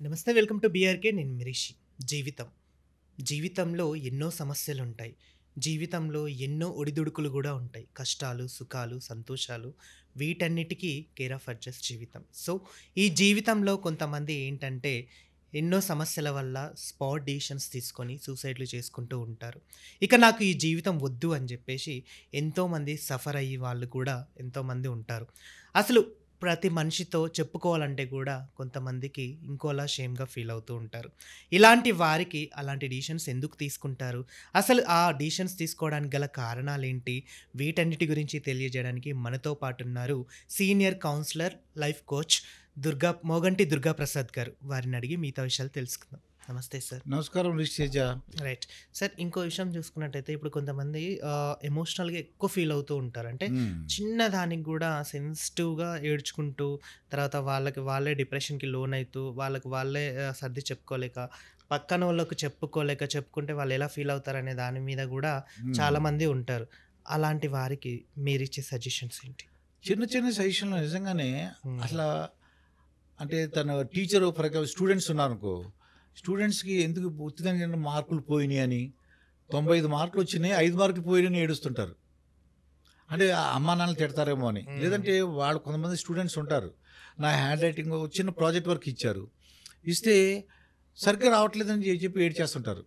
నమస్తే. Welcome to BRK. నేను మిరిషి. జీవితం. జీవితంలో ఎన్నో సమస్యలుంటాయి. జీవితంలో ఎన్నో ఒడిదుడుకులు గూడా ఉంటాయి. కష్టాలు, సుఖాలు, సంతోషాలు వీటన్నిటికీ కేర్ ఆఫ్ అడ్జస్ట్ జీవితం. సో, ఈ జీవితంలో కొంతమంది ఏంటంటే ఎన్నో సమస్యల వల్ల స్పాట్ డెసిషన్స్ తీసుకొని సూసైడ్‌లు చేసుకుంటూ ఉంటారు. ఇక నాకు ఈ జీవితం వద్దు అని జెప్పేసి ఎంతోమంది సఫర్ అయ్యి వాళ్ళు కూడా ఎంతోమంది ఉంటారు. అసలు ప్రతి మనిషితో చెప్పుకోవాలంటే కూడా కొంతమందికి ఇంకోలా షేమ్‌గా ఫీల్ అవుతూ ఉంటారు. ఇలాంటి వారికి అలాంటి డెసిషన్స్ ఎందుకు తీసుకుంటారు? అసలు ఆ డెసిషన్స్ తీసుకోవడానికి గల కారణాలేంటి? వీటన్నిటి గురించి తెలియజేయడానికి మనతో పాటున్నారు senior counsellor, life coach Moganti Durgaprasad గారు. వారిని అడిగి మిగతా విషయాలు తెలుసుకుందాం. నమస్తే సార్. నమస్కారం రిషితేజ. రైట్. సార్, ఇంకో విషయం చూసుకున్నట్టయితే ఇప్పుడు కొంతమంది ఎమోషనల్‌గా ఎక్కువ ఫీల్ అవుతూ ఉంటారు. అంటే చిన్న దానికి గూడా సెన్సిటివ్‌గా ఏడ్చుకుంటూ, తర్వాత వాళ్ళకి వాళ్ళే డిప్రెషన్‌కి లోనైతూ, వాళ్ళకి వాళ్ళే సర్ది చెప్పుకోలేక, పక్కనోళ్ళకి చెప్పుకోలేక, చెప్పుకుంటే వాళ్ళు ఎలా ఫీల్ అవుతారనే దాని మీద గూడా చాలామంది ఉంటారు. అలాంటి వారికి మీరిచ్చే సజెషన్స్ ఏంటి? చిన్న చిన్న సజెషన్‌లో నిజంగానే హ్మ్. అసలా అంటే తన టీచరు ఫర్ ఎగ్జాంపుల్ స్టూడెంట్స్ ఉన్నారనుకో, స్టూడెంట్స్‌కి ఎందుకు ఉత్తితంగా మార్కులు పోయినాయని, 95 మార్కులు వచ్చినాయి, 5 మార్కులు పోయినాయని ఏడుస్తుంటారు. అంటే అమ్మా నాన్నలు తిడతారేమో అని. హ్మ్. లేదంటే వాళ్ళు కొంతమంది స్టూడెంట్స్ ఉంటారు. నా హ్యాండ్ రైటింగ్ చిన్న ప్రాజెక్ట్ వర్క్ ఇచ్చారు. ఇస్తే సరిగ్గా రావట్లేదని చెప్పి ఏడ్చేస్తుంటారు.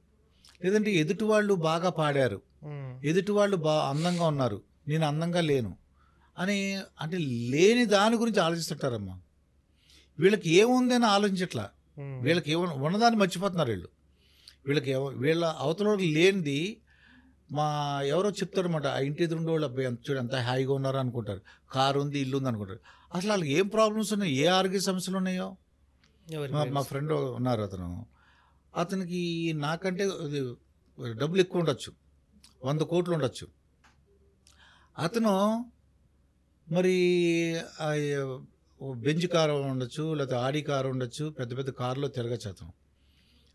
లేదంటే ఎదుటి వాళ్ళు బాగా పాడారు, హ్మ్. ఎదుటి వాళ్ళు అందంగా ఉన్నారు, నేను అందంగా లేను అని, అంటే లేని దాని గురించి ఆలోచిస్తుంటారమ్మా. వీళ్ళకి ఏముందని ఆలోచించట్లా. హ్మ్. వీళ్ళకి ఉన్నదాన్ని మర్చిపోతున్నారు వీళ్ళు. వీళ్ళ అవతలోళ్ళకి లేనిది మా ఎవరో చెప్తారనమాట. ఆ ఇంటి ఎదురుండే వాళ్ళు అబ్బాయి ఎంత చూడు ఎంత హాయిగా ఉన్నారో అనుకుంటారు. కారు ఉంది, ఇల్లు ఉంది అనుకుంటారు. అసలు వాళ్ళకి ఏం ప్రాబ్లమ్స్ ఉన్నాయి, ఏ ఆరోగ్య సమస్యలు ఉన్నాయో. ఎవరికి మా తెలుసు? ఫ్రెండ్ ఉన్నారు అతనికి నాకంటే ఇది డబ్బులు ఎక్కువ ఉండొచ్చు, 100 కోట్లు ఉండొచ్చు. అతను మరి ఆ బెంజ్ కారు ఉండొచ్చు, లేకపోతే ఆడి కారు ఉండొచ్చు, పెద్ద పెద్ద కారులో తిరగచ్చు అతను.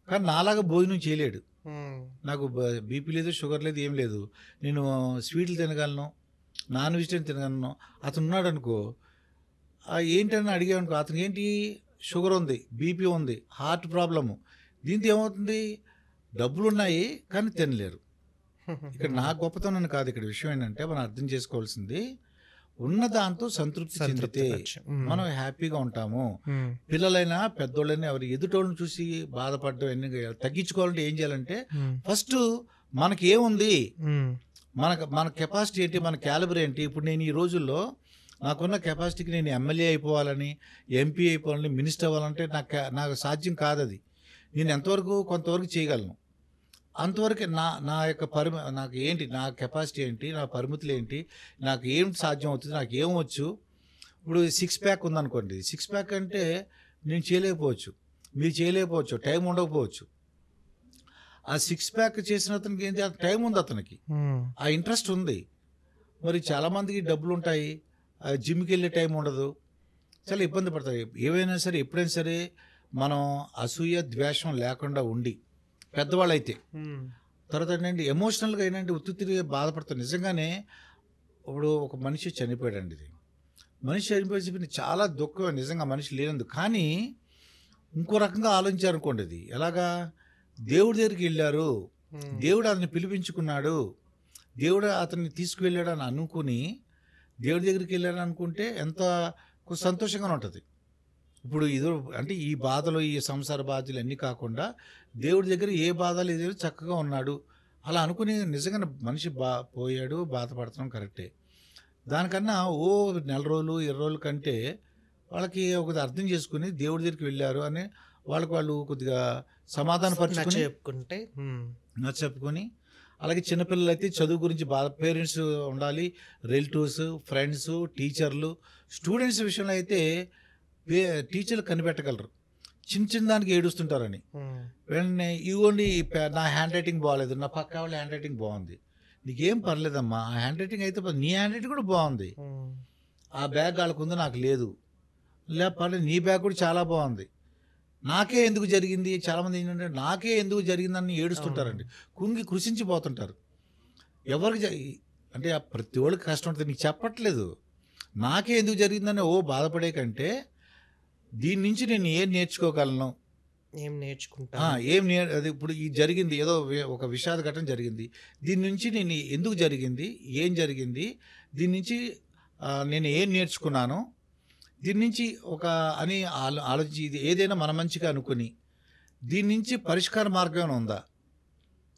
కానీ నాలాగా భోజనం చేయలేడు. హ్మ్. నాకు బీపీ లేదు, షుగర్ లేదు, ఏం లేదు. నేను స్వీట్లు తినగలను, నాన్ వెజిటేరియన్ తినగలను. అతను ఉన్నాడు అనుకో, ఏంటని అడిగామనుకో, అతనికి ఏంటి షుగర్ ఉంది, బీపీ ఉంది, హార్ట్ ప్రాబ్లము. దీంతో ఏమవుతుంది, డబ్బులు ఉన్నాయి కానీ తినలేరు. ఇక్కడ నా గొప్పతనం కాదు, ఇక్కడ విషయం ఏంటంటే మనం అర్థం చేసుకోవాల్సింది, ఉన్న దాంతో సంతృప్తి సంతృప్తి చెందితే పరచు. హ్మ్. మనం హ్యాపీగా ఉంటాము. హ్మ్. పిల్లలైనా పెద్దోళ్ళైనా ఎవరు ఎదుటోళ్ళని చూసి బాధపడడం ఎన్ని తగ్గించుకోవాలంటే ఏం చేయాలంటే, హ్మ్. ఫస్ట్ మనకి ఏముంది, హ్మ్. మన కెపాసిటీ ఏంటి, మన క్యాలిబర్ ఏంటి. ఇప్పుడు నేను ఈ రోజుల్లో నాకున్న కెపాసిటీకి నేను ఎమ్మెల్యే అయిపోవాలని, ఎంపీ అయిపోవాలని, మినిస్టర్ అవ్వాలంటే నాకు సాధ్యం కాదు అది. నేను ఎంతవరకు కొంతవరకు చేయగలను. అంతవరకే నా నా యొక్క నాకు ఏంటి, నా కెపాసిటీ ఏంటి, నా పరిమితులు ఏంటి, నాకు ఏం సాధ్యం అవుతుంది, నాకు ఏం వచ్చు. ఇప్పుడు 6 ప్యాక్ ఉందనుకోండి, 6 ప్యాక్ అంటే నేను చేయలేకపోవచ్చు, మీరు చేయలేకపోవచ్చు, టైం ఉండకపోవచ్చు. ఆ 6 ప్యాక్ చేసిన అతనికి ఏంటి, టైం ఉంది అతనికి, హ్మ్. ఆ ఇంట్రెస్ట్ ఉంది. మరి చాలామందికి డబ్బులు ఉంటాయి, జిమ్కి వెళ్ళే టైం ఉండదు, చాలా ఇబ్బంది పడతాయి. ఏవైనా సరే ఎప్పుడైనా సరే మనం అసూయ ద్వేషం లేకుండా ఉండి, పెద్దవాళ్ళైతే హ్మ్. తర్వాత ఏంటంటే ఎమోషనల్గా ఏంటంటే ఉత్తుత్తిగా బాధపడతారు నిజంగానే. ఇప్పుడు ఒక మనిషి చనిపోయాడండి, ఇది మనిషి చనిపోయి చాలా దుఃఖం నిజంగా, మనిషి లేనందుకు. కానీ ఇంకో రకంగా ఆలోచించారనుకోండి, అది ఎలాగా, దేవుడి దగ్గరికి వెళ్ళారు, హ్మ్. దేవుడు అతన్ని పిలిపించుకున్నాడు, దేవుడు అతన్ని తీసుకువెళ్ళాడు అని అనుకుని, దేవుడి దగ్గరికి వెళ్ళాడు అనుకుంటే ఎంత సంతోషంగా ఉంటుంది. ఇప్పుడు ఇది అంటే ఈ బాధలు, ఈ సంసార బాధలు అన్నీ కాకుండా దేవుడి దగ్గర ఏ బాధ లేదు, చక్కగా ఉన్నాడు అలా అనుకుని నిజంగా మనిషి పోయాడు, బాధపడతాం కరెక్టే. దానికన్నా ఓ నెల రోజులు 20 రోజుల కంటే వాళ్ళకి ఒక అర్థం చేసుకుని దేవుడి దగ్గరికి వెళ్ళారు అని వాళ్ళు కొద్దిగా సమాధానపరుచుకుని నచ్చజెప్పుకుంటే. హ్మ్. చెప్పుకొని, అలాగే చిన్నపిల్లలు అయితే చదువు గురించి బాధ, పేరెంట్స్ ఉండాలి, రిలేటివ్స్, ఫ్రెండ్స్, టీచర్లు. స్టూడెంట్స్ విషయంలో అయితే టీచర్లు కనిపెట్టగలరు, చిన్న చిన్న దానికి ఏడుస్తుంటారని. హ్మ్. వెంటనే ఇవ్వండి, నా హ్యాండ్ రైటింగ్ బాగాలేదు, నా పక్క వాళ్ళ హ్యాండ్ రైటింగ్ బాగుంది, నీకేం పర్లేదమ్మా, ఆ హ్యాండ్ రైటింగ్ అయితే నీ హ్యాండ్ రైటింగ్ కూడా బాగుంది, హ్మ్. ఆ బ్యాగ్ వాళ్ళకు ఉంది నాకు లేదు, లేకపోతే నీ బ్యాగ్ కూడా చాలా బాగుంది, నాకే ఎందుకు జరిగింది. చాలామంది ఏంటంటే నాకే ఎందుకు జరిగిందని అవును. ఏడుస్తుంటారండి, కృషించిపోతుంటారు. ఎవరికి అంటే ఆ ప్రతి ఒళ్ళకి కష్టం ఉంటుంది, నీకు చెప్పట్లేదు. నాకే ఎందుకు జరిగిందని బాధపడే కంటే, దీని నుంచి నేను ఏం నేర్చుకోగలను, ఏం ఆ! నేర్చుకుంటాను? అది ఇప్పుడు ఇది జరిగింది ఏదో ఒక విషాద ఘటన జరిగింది. దీని నుంచి నేను ఎందుకు జరిగింది? ఏం జరిగింది? దీని నుంచి నేను ఏం నేర్చుకున్నాను? దీని నుంచి ఒక అని ఆలోచించి ఇది ఏదైనా మన మంచిగా అనుకుని, దీని నుంచి పరిష్కార మార్గం ఏమైనా ఉందా?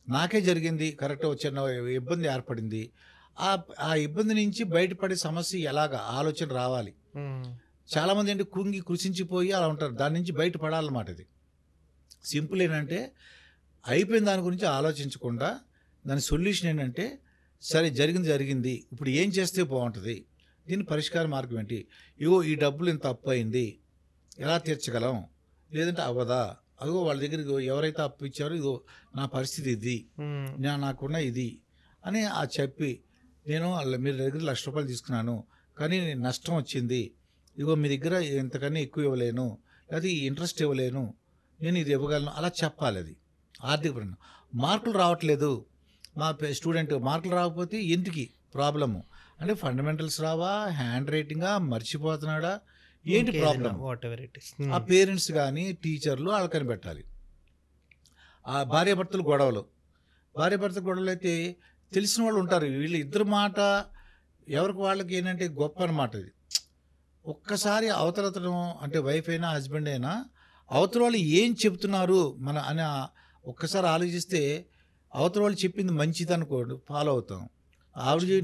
నాకే జరిగింది కరెక్ట్ చిన్న ఇబ్బంది ఏర్పడింది. ఆ ఆ ఇబ్బంది నుంచి బయటపడే సమస్య ఎలాగా ఆలోచన రావాలి. హ్మ్. చాలామంది ఏంటి కృంగి కృషించిపోయి అలా ఉంటారు. దాని నుంచి బయటపడాలన్నమాట ఇది. సింపుల్ ఏంటంటే అయిపోయిన దాని గురించి ఆలోచించకుండా దాని సొల్యూషన్ ఏంటంటే సరే జరిగింది జరిగింది. ఇప్పుడు ఏం చేస్తే బావుంటది? దీని పరిష్కార మార్గం ఏంటి? ఇగో ఈ డబ్బులు ఇంత అప్పు అయింది. ఎలా తీర్చగలం? లేదంటే అవ్వదా? అదిగో వాళ్ళ దగ్గర ఇగో ఎవరైతే అప్పు ఇచ్చారో ఇగో నా పరిస్థితి ఇది. హ్మ్. నాకున్న ఇది అని చెప్పి నేను మీ దగ్గర ₹1,00,000 తీసుకున్నాను. కానీ నష్టం వచ్చింది. ఇగో మీ దగ్గర ఇంతకన్నా ఎక్కువ ఇవ్వలేను. లేకపోతే ఈ ఇంట్రెస్ట్ ఇవ్వలేను. నేను ఇది ఇవ్వగలను. అలా చెప్పాలి అది. ఆర్థికపరంగా. మార్కులు రావట్లేదు. మా స్టూడెంట్ మార్కులు రాకపోతే ఎందుకి ప్రాబ్లము? అంటే ఫండమెంటల్స్ రావా? హ్యాండ్ రైటింగా? మర్చిపోతున్నాడా? ఏంటి ఇంకేదైనా ప్రాబ్లమ్? Whatever it is. ఆ పేరెంట్స్ గానీ, టీచర్లు ఆళ్ళు కనిపెట్టాలి. ఆ భార్యాభర్తల గొడవలు. భార్యాభర్తల గొడవలైతే తెలిసిన వాళ్ళు ఉంటారు. వీళ్ళు ఇద్దరి మాట ఎవరికి వాళ్ళకి ఏంటంటే గొప్ప అనమాట ఇది. ఒక్కసారి అవతలతను అంటే వైఫ్ అయినా, హస్బెండ్ అయినా అవతల వాళ్ళు ఏం చెప్తున్నారు మన అని ఒక్కసారి ఆలోచిస్తే అవతల వాళ్ళు చెప్పింది మంచిదనుకోండి ఫాలో అవుతాం.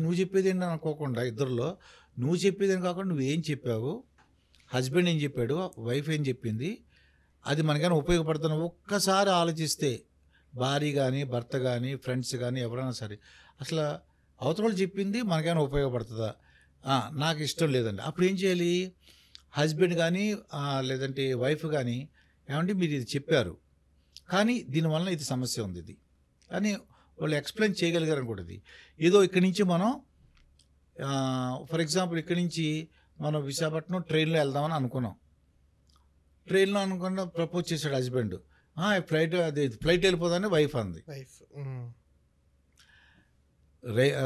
నువ్వు చెప్పేది ఏంటి అనుకోకుండా ఇద్దరిలో నువ్వు చెప్పేది అని కాకుండా నువ్వేం చెప్పావు, హస్బెండ్ ఏం చెప్పాడు, వైఫ్ ఏం చెప్పింది, అది మనకైనా ఉపయోగపడుతున్న ఒక్కసారి ఆలోచిస్తే భార్య కానీ భర్త కానీ ఫ్రెండ్స్ కానీ ఎవరైనా సరే అసలు అవతల వాళ్ళు చెప్పింది మనకైనా ఉపయోగపడుతుందా? నాకు ఇష్టం లేదండి. అప్పుడు ఏం చేయాలి? హస్బెండ్ కానీ లేదంటే వైఫ్ కానీ ఏమంటే మీరు ఇది చెప్పారు కానీ దీనివల్ల ఇది సమస్య ఉంది ఇది అని వాళ్ళు ఎక్స్ప్లెయిన్ చేయగలిగారు అనుకుంటుంది. ఏదో ఇక్కడి నుంచి మనం ఫర్ ఎగ్జాంపుల్ ఇక్కడి నుంచి మనం విశాఖపట్నం ట్రైన్లో వెళ్దామని అనుకున్నాం. ట్రైన్లో అనుకున్న ప్రపోజ్ చేశాడు హస్బెండ్. ఫ్లైట్ వెళ్ళిపోదని వైఫ్ అంది. వైఫ్.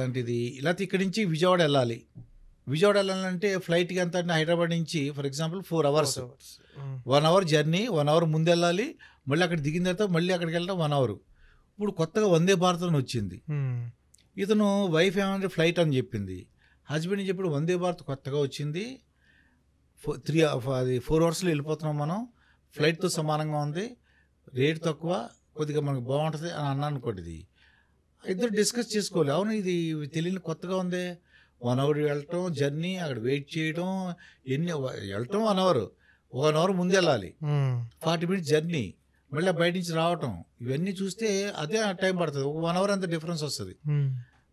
అంటే ఇది ఇలా ఇక్కడి నుంచి విజయవాడ వెళ్ళాలి. విజయవాడ వెళ్ళాలంటే ఫ్లైట్కి ఎంత అంటే హైదరాబాద్ నుంచి for example 4 hours. 1 hour journey, 1 hour ముందు వెళ్ళాలి. మళ్ళీ అక్కడ దిగిన తర్వాత మళ్ళీ అక్కడికి వెళ్ళడం 1 అవర్. ఇప్పుడు కొత్తగా వందే భారత్ అని వచ్చింది. ఇతను వైఫ్ ఏమంటే ఫ్లైట్ అని చెప్పింది. హస్బెండ్ చెప్పాడు వందే భారత్ కొత్తగా వచ్చింది, 4 అవర్స్లో వెళ్ళిపోతున్నాం మనం, ఫ్లైట్తో సమానంగా ఉంది, రేట్ తక్కువ, కొద్దిగా మనకు బాగుంటుంది అని అన్నాను అనుకోండి. ఇది ఇద్దరు డిస్కస్ చేసుకోవాలి. అవును ఇది తెలియని కొత్తగా ఉంది. 1 అవర్ వెళ్ళటం జర్నీ, అక్కడ వెయిట్ చేయడం, వెళ్ళటం 1 అవర్, 1 అవర్ ముందు వెళ్ళాలి, 40 మినిట్స్ జర్నీ, మళ్ళీ బయట నుంచి రావటం, ఇవన్నీ చూస్తే అదే టైం పడుతుంది. ఒక 1 అవర్ అంత డిఫరెన్స్ వస్తుంది.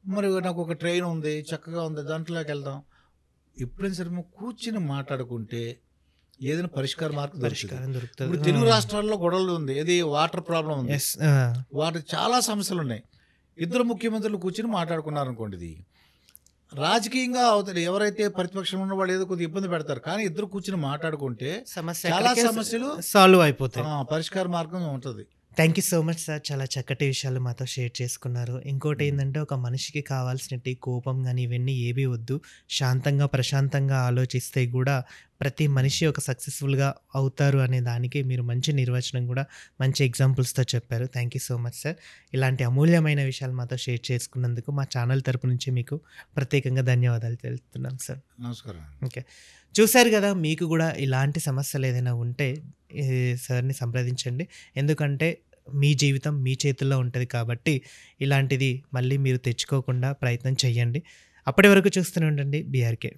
మరి నాకు ఒక ట్రైన్ ఉంది చక్కగా ఉంది దాంట్లోకి వెళ్దాం. ఎప్పుడైనా సరే మనం కూర్చుని మాట్లాడుకుంటే ఏదైనా పరిష్కార మార్గం దొరుకుతుంది. ఇప్పుడు తెలుగు రాష్ట్రాల్లో గొడవలు ఉంది. ఏది వాటర్ ప్రాబ్లం ఉంది. వాటర్ చాలా సమస్యలు ఉన్నాయి. ఇద్దరు ముఖ్యమంత్రులు కూర్చుని మాట్లాడుకున్నారు అనుకోండి. ఇది రాజకీయంగా అవుతుంది. ఎవరైతే ప్రతిపక్షంలో ఉన్న వాళ్ళు ఏదో కొద్దిగా ఇబ్బంది పెడతారు. కానీ ఇద్దరు కూర్చుని మాట్లాడుకుంటే చాలా సమస్యలు సాల్వ్ అయిపోతాయి. పరిష్కార మార్గం ఉంటుంది. Thank you so much sir. చాలా చక్కటి విషయాలు మాతో షేర్ చేసుకున్నారు. ఇంకోటి ఏంటంటే ఒక మనిషికి కావాల్సినట్టు కోపం కానీ ఇవన్నీ ఏవి వద్దు. శాంతంగా ప్రశాంతంగా ఆలోచిస్తే కూడా ప్రతి మనిషి ఒక సక్సెస్ఫుల్గా అవుతారు అనే దానికి మీరు మంచి నిర్వచనం కూడా మంచి ఎగ్జాంపుల్స్తో చెప్పారు. Thank you so much sir. ఇలాంటి అమూల్యమైన విషయాలు మాతో షేర్ చేసుకున్నందుకు మా ఛానల్ తరపు నుంచి మీకు ప్రత్యేకంగా ధన్యవాదాలు తెలుపుతున్నాం సార్. నమస్కారం. ఓకే, చూశారు కదా. మీకు కూడా ఇలాంటి సమస్యలు ఏదైనా ఉంటే సార్ని సంప్రదించండి. ఎందుకంటే మీ జీవితం మీ చేతుల్లో ఉంటుంది కాబట్టి ఇలాంటిది మళ్ళీ మీరు తెచ్చుకోకుండా ప్రయత్నం చేయండి. అప్పటి వరకు చూస్తూనే ఉండండి బీఆర్కే.